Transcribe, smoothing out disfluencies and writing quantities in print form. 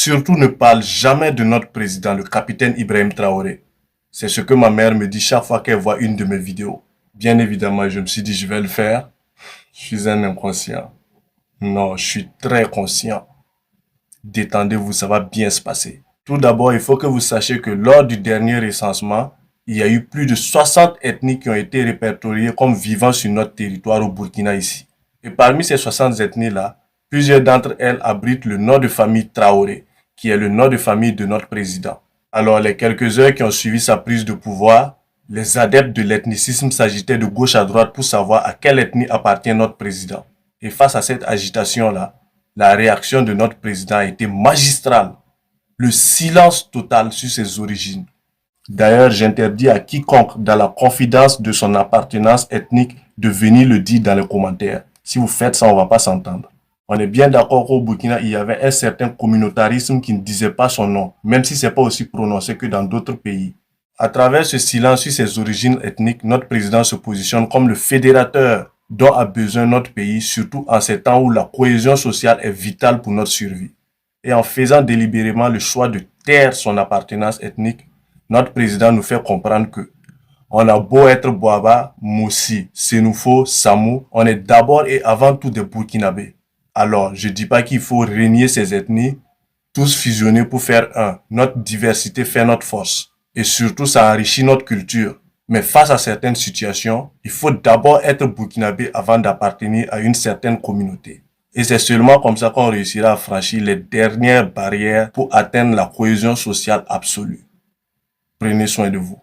surtout ne parle jamais de notre président, le capitaine Ibrahim Traoré. C'est ce que ma mère me dit chaque fois qu'elle voit une de mes vidéos. Bien évidemment, je me suis dit, je vais le faire. Je suis un inconscient. Non, je suis très conscient. Détendez-vous, ça va bien se passer. Tout d'abord, il faut que vous sachiez que lors du dernier recensement, il y a eu plus de 60 ethnies qui ont été répertoriées comme vivant sur notre territoire au Burkina ici. Et parmi ces 60 ethnies-là, plusieurs d'entre elles abritent le nom de famille Traoré, qui est le nom de famille de notre président. Alors, les quelques-uns qui ont suivi sa prise de pouvoir, les adeptes de l'ethnicisme s'agitaient de gauche à droite pour savoir à quelle ethnie appartient notre président. Et face à cette agitation-là, la réaction de notre président a été magistrale. Le silence total sur ses origines. D'ailleurs, j'interdis à quiconque dans la confidence de son appartenance ethnique de venir le dire dans les commentaires. Si vous faites ça, on ne va pas s'entendre. On est bien d'accord qu'au Burkina, il y avait un certain communautarisme qui ne disait pas son nom, même si ce n'est pas aussi prononcé que dans d'autres pays. À travers ce silence sur ses origines ethniques, notre président se positionne comme le fédérateur dont a besoin notre pays, surtout en ces temps où la cohésion sociale est vitale pour notre survie. Et en faisant délibérément le choix de taire son appartenance ethnique, notre président nous fait comprendre que on a beau être Boaba, Moussi, Sénoufo, Samou, on est d'abord et avant tout des Burkinabés. Alors, je ne dis pas qu'il faut régner ces ethnies, tous fusionner pour faire un. Notre diversité fait notre force. Et surtout, ça enrichit notre culture. Mais face à certaines situations, il faut d'abord être Burkinabé avant d'appartenir à une certaine communauté. Et c'est seulement comme ça qu'on réussira à franchir les dernières barrières pour atteindre la cohésion sociale absolue. Prenez soin de vous.